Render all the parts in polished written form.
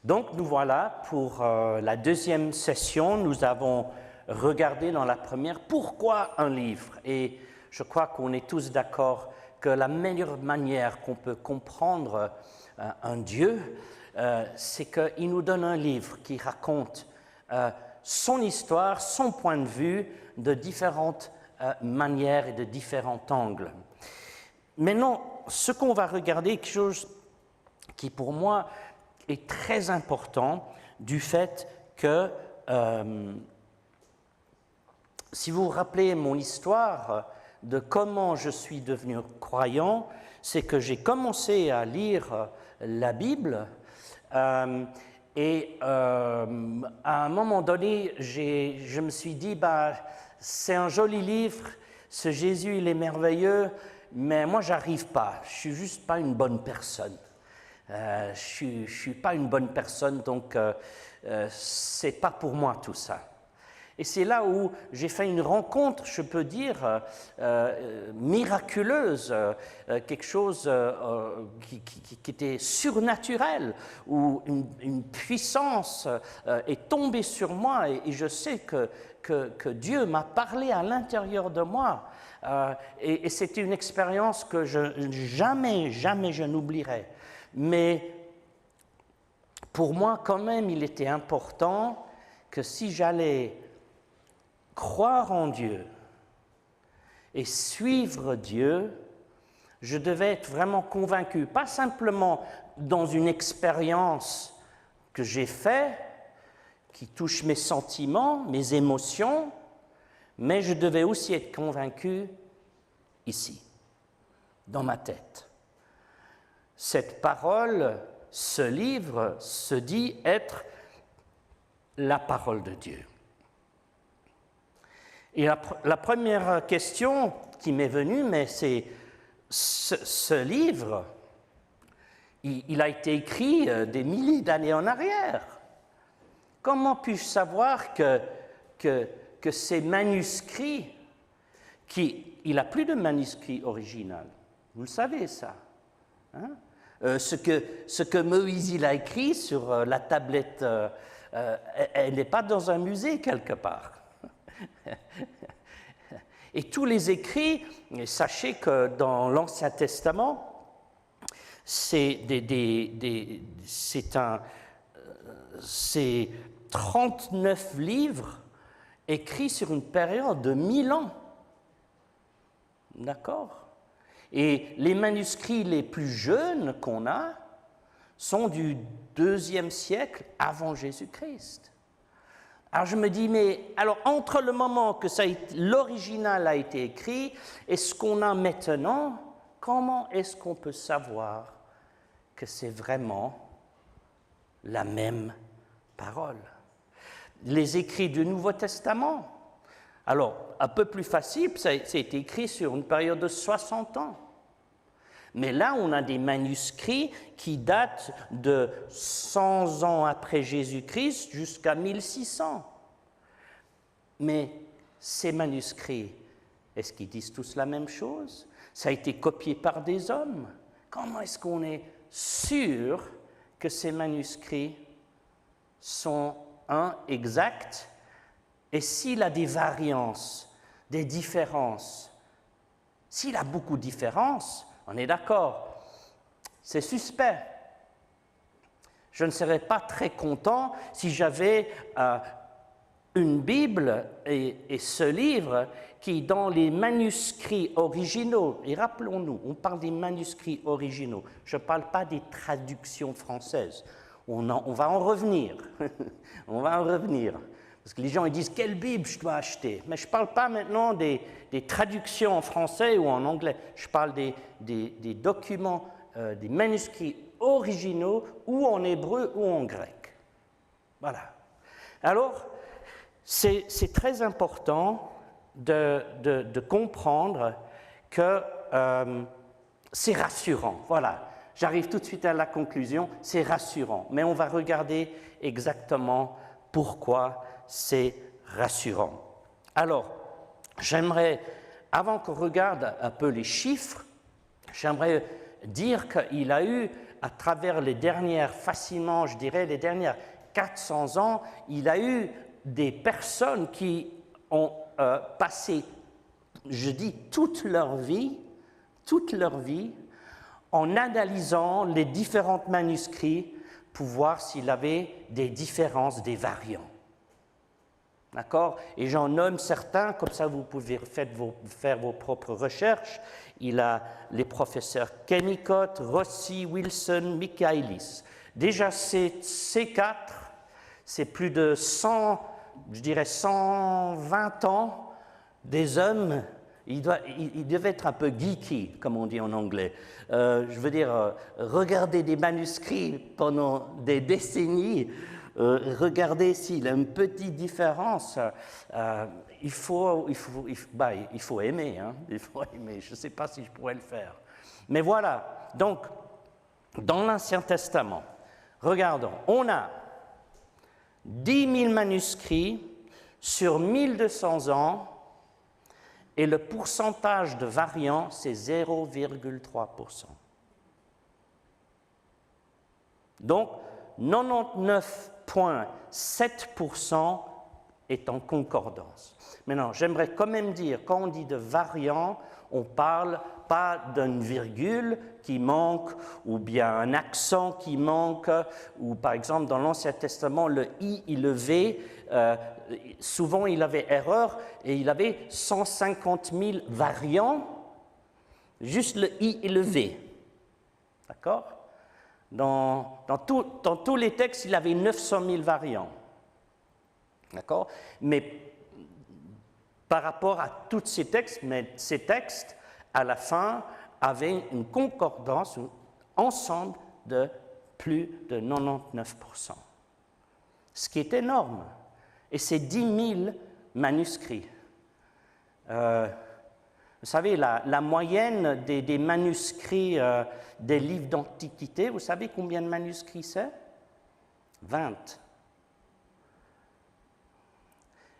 Donc nous voilà pour la deuxième session. Nous avons regardé dans la première pourquoi un livre. Et je crois qu'on est tous d'accord que la meilleure manière qu'on peut comprendre un Dieu, c'est qu'il nous donne un livre qui raconte son histoire, son point de vue de différentes manières et de différents angles. Maintenant, ce qu'on va regarder, quelque chose qui pour moi est très important du fait que, si vous vous rappelez mon histoire de comment je suis devenu croyant, c'est que j'ai commencé à lire la Bible et à un moment donné, je me suis dit, c'est un joli livre, ce Jésus, il est merveilleux, mais moi, j'arrive pas, je suis juste pas une bonne personne. Je suis pas une bonne personne, donc c'est pas pour moi tout ça. Et c'est là où j'ai fait une rencontre, je peux dire, miraculeuse, quelque chose qui était surnaturel, où une puissance est tombée sur moi et je sais que Dieu m'a parlé à l'intérieur de moi. Et c'était une expérience que jamais je n'oublierai. Mais pour moi, quand même, il était important que si j'allais croire en Dieu et suivre Dieu, je devais être vraiment convaincu, pas simplement dans une expérience que j'ai faite, qui touche mes sentiments, mes émotions, mais je devais aussi être convaincu ici, dans ma tête. Cette parole, ce livre, se dit être la parole de Dieu. Et la première question qui m'est venue, mais c'est ce livre, il a été écrit des milliers d'années en arrière. Comment puis-je savoir que ces manuscrits, il n'a plus de manuscrit original, vous le savez ça, hein? Ce que Moïse il a écrit sur la tablette, elle n'est pas dans un musée quelque part. Et tous les écrits, sachez que dans l'Ancien Testament, c'est 39 livres écrits sur une période de 1000 ans. D'accord ? Et les manuscrits les plus jeunes qu'on a sont du IIe siècle avant Jésus-Christ. Alors je me dis, mais alors entre le moment que l'original a été écrit et ce qu'on a maintenant, comment est-ce qu'on peut savoir que c'est vraiment la même parole? Les écrits du Nouveau Testament, alors un peu plus facile, c'est écrit sur une période de 60 ans. Mais là, on a des manuscrits qui datent de 100 ans après Jésus-Christ jusqu'à 1600. Mais ces manuscrits, est-ce qu'ils disent tous la même chose? Ça a été copié par des hommes. Comment est-ce qu'on est sûr que ces manuscrits sont exacts? Et s'il a des variances, des différences, s'il a beaucoup de différences, on est d'accord, c'est suspect. Je ne serais pas très content si j'avais une Bible et ce livre qui, dans les manuscrits originaux, et rappelons-nous, on parle des manuscrits originaux, je ne parle pas des traductions françaises, on va en revenir, on va en revenir. Parce que les gens ils disent « Quelle Bible je dois acheter ?» Mais je ne parle pas maintenant des traductions en français ou en anglais. Je parle des documents, des manuscrits originaux ou en hébreu ou en grec. Voilà. Alors, c'est très important de comprendre que c'est rassurant. Voilà. J'arrive tout de suite à la conclusion. C'est rassurant. Mais on va regarder exactement pourquoi c'est rassurant. Alors, j'aimerais, avant qu'on regarde un peu les chiffres, j'aimerais dire qu'il a eu à travers les dernières, facilement, je dirais, les dernières 400 ans, il y a eu des personnes qui ont passé, je dis, toute leur vie, en analysant les différents manuscrits pour voir s'il y avait des différences, des variants. D'accord? Et j'en nomme certains, comme ça vous pouvez faire vos propres recherches. Il a les professeurs Kennicott, Rossi, Wilson, Michaelis. Déjà, ces quatre, c'est plus de 100, je dirais 120 ans, des hommes. Il devait être un peu geeky, comme on dit en anglais. Je veux dire, regarder des manuscrits pendant des décennies, regarder s'il y a une petite différence. Il faut aimer, hein, il faut aimer. Je ne sais pas si je pourrais le faire. Mais voilà, donc, dans l'Ancien Testament, regardons, on a 10 000 manuscrits sur 1200 ans, et le pourcentage de variants, c'est 0,3%. Donc, 99,7% est en concordance. Maintenant, j'aimerais quand même dire, quand on dit de variants, on ne parle pas d'une virgule qui manque, ou bien un accent qui manque, ou par exemple dans l'Ancien Testament, le I et le V, souvent il avait erreur, et il avait 150 000 variants, juste le I et le V. D'accord? Dans tous les textes, il avait 900 000 variants. D'accord? Mais par rapport à tous ces textes, à la fin, avaient une concordance, un ensemble de plus de 99%. Ce qui est énorme. Et c'est 10 000 manuscrits. Vous savez, la moyenne des manuscrits des livres d'Antiquité, vous savez combien de manuscrits c'est? 20.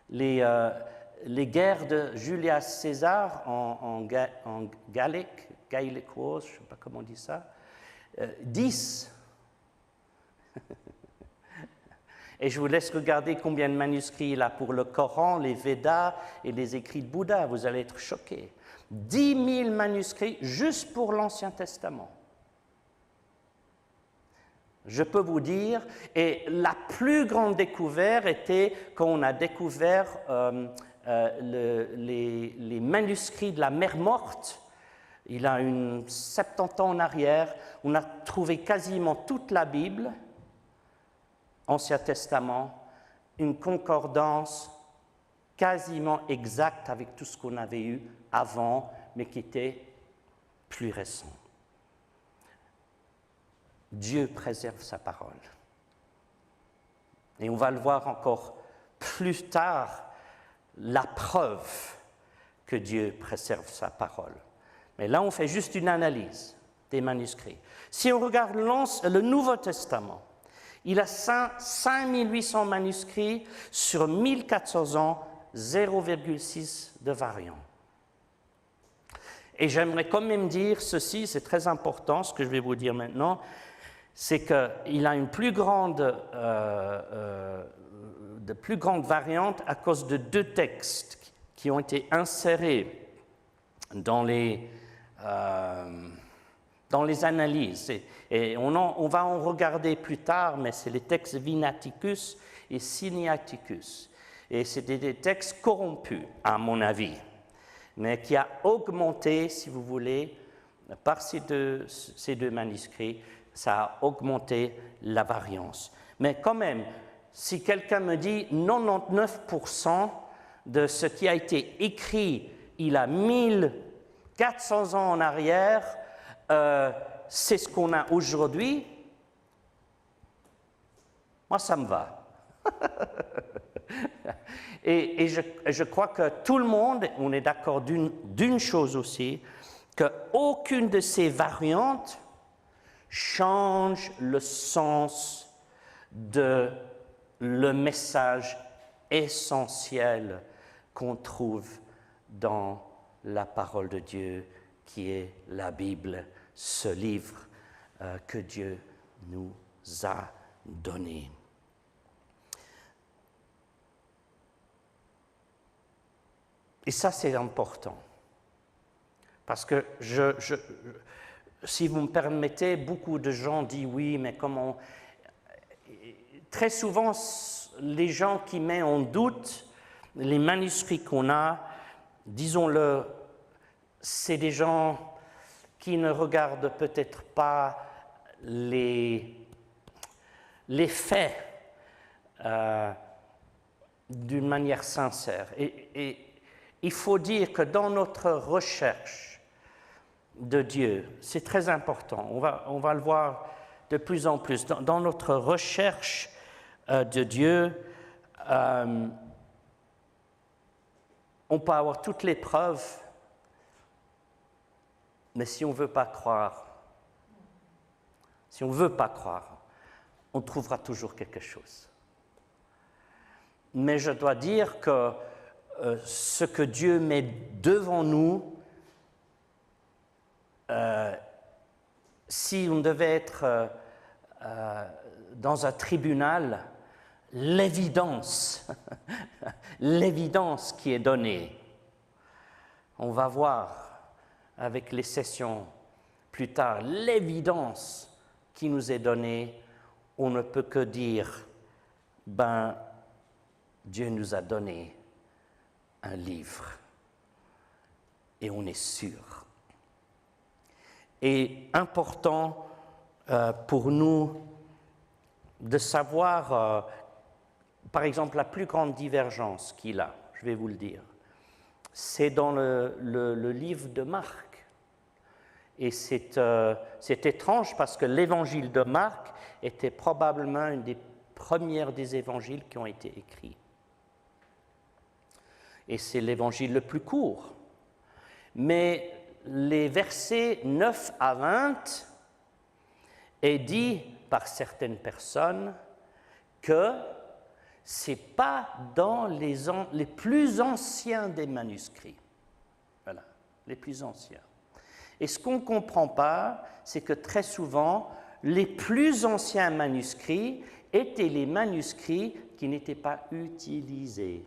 Les guerres de Julius César en gallique, je ne sais pas comment on dit ça, 10. Et je vous laisse regarder combien de manuscrits il a pour le Coran, les Védas et les écrits de Bouddha. Vous allez être choqués. 10 000 manuscrits juste pour l'Ancien Testament. Je peux vous dire, et la plus grande découverte était quand on a découvert les manuscrits de la Mer Morte. Il a une 70 ans en arrière, on a trouvé quasiment toute la Bible, Ancien Testament, une concordance quasiment exacte avec tout ce qu'on avait eu avant, mais qui était plus récent. Dieu préserve sa parole. Et on va le voir encore plus tard, la preuve que Dieu préserve sa parole. Mais là, on fait juste une analyse des manuscrits. Si on regarde le Nouveau Testament, il a 5800 manuscrits sur 1400 ans, 0,6 de variants. Et j'aimerais quand même dire ceci, c'est très important, ce que je vais vous dire maintenant, c'est qu'il a une plus grande variante à cause de deux textes qui ont été insérés dans les analyses. Et on va en regarder plus tard, mais c'est les textes Vinatikus et Sinaiticus. Et c'était des textes corrompus, à mon avis, mais qui a augmenté, si vous voulez, par ces deux manuscrits, ça a augmenté la variance. Mais quand même, si quelqu'un me dit 99% de ce qui a été écrit il y a 1400 ans en arrière, c'est ce qu'on a aujourd'hui, moi ça me va. Et je crois que tout le monde, on est d'accord d'une chose aussi, qu'aucune de ces variantes change le sens de le message essentiel qu'on trouve dans la parole de Dieu, qui est la Bible, ce livre que Dieu nous a donné. Et ça, c'est important. Parce que si vous me permettez, beaucoup de gens disent oui, mais comment... Très souvent, les gens qui mettent en doute les manuscrits qu'on a, disons-le, c'est des gens qui ne regardent peut-être pas les faits d'une manière sincère. Et il faut dire que dans notre recherche de Dieu, c'est très important, on va le voir de plus en plus, dans notre recherche de Dieu, on peut avoir toutes les preuves, mais si on ne veut pas croire, on trouvera toujours quelque chose. Mais je dois dire que ce que Dieu met devant nous, si on devait être dans un tribunal, l'évidence qui est donnée, on va voir avec les sessions plus tard, l'évidence qui nous est donnée, on ne peut que dire, Dieu nous a donné un livre et on est sûr. Et important pour nous de savoir, par exemple, la plus grande divergence qu'il a, je vais vous le dire, c'est dans le livre de Marc. Et c'est étrange parce que l'évangile de Marc était probablement une des premières des évangiles qui ont été écrits. Et c'est l'évangile le plus court. Mais les versets 9 à 20 est dit par certaines personnes que ce n'est pas dans les plus anciens des manuscrits. Voilà, les plus anciens. Et ce qu'on ne comprend pas, c'est que très souvent, les plus anciens manuscrits étaient les manuscrits qui n'étaient pas utilisés.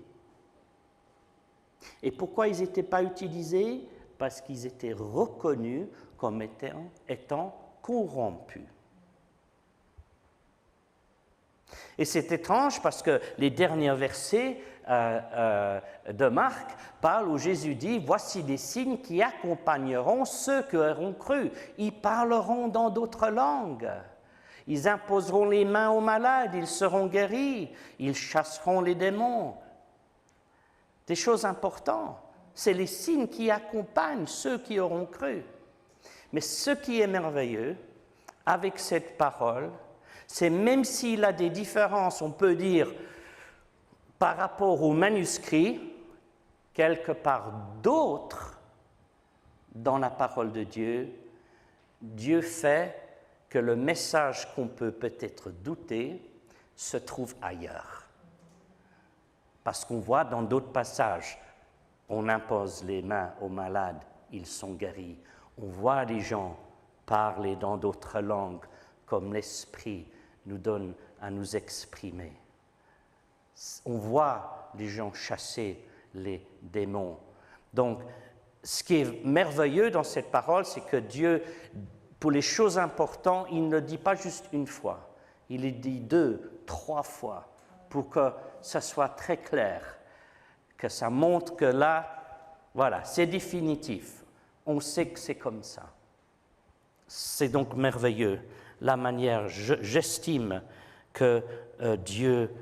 Et pourquoi ils n'étaient pas utilisés? Parce qu'ils étaient reconnus comme étant corrompus. Et c'est étrange parce que les derniers versets de Marc parlent où Jésus dit « Voici des signes qui accompagneront ceux qui auront cru. Ils parleront dans d'autres langues. Ils imposeront les mains aux malades, ils seront guéris. Ils chasseront les démons. » Des choses importantes. C'est les signes qui accompagnent ceux qui auront cru. Mais ce qui est merveilleux avec cette parole, c'est même s'il a des différences, on peut dire, par rapport aux manuscrits, quelque part d'autres, dans la parole de Dieu, Dieu fait que le message qu'on peut peut-être douter se trouve ailleurs. Parce qu'on voit dans d'autres passages, on impose les mains aux malades, ils sont guéris. On voit les gens parler dans d'autres langues, comme l'Esprit nous donne à nous exprimer. On voit les gens chasser les démons. Donc, ce qui est merveilleux dans cette parole, c'est que Dieu, pour les choses importantes, il ne dit pas juste une fois. Il les dit 2, 3 fois, pour que ça soit très clair, que ça montre que là, voilà, c'est définitif. On sait que c'est comme ça. C'est donc merveilleux, la manière, j'estime, que Dieu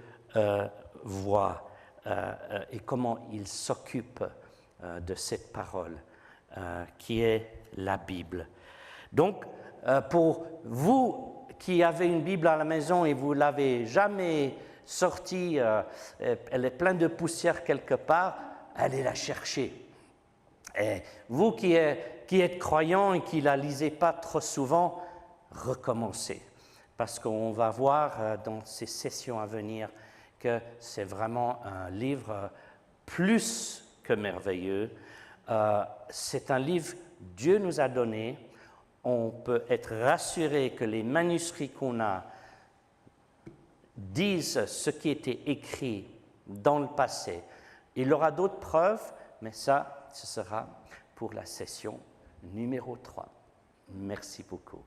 voit et comment il s'occupe de cette parole qui est la Bible. Donc, pour vous qui avez une Bible à la maison et vous ne l'avez jamais sortie, elle est pleine de poussière quelque part, allez la chercher. Et vous qui êtes croyants et qui ne la lisez pas trop souvent, recommencez. Parce qu'on va voir dans ces sessions à venir que c'est vraiment un livre plus que merveilleux. C'est un livre que Dieu nous a donné. on peut être rassuré que les manuscrits qu'on a disent ce qui était écrit dans le passé. Il y aura d'autres preuves, mais ça, ce sera pour la session numéro 3. Merci beaucoup.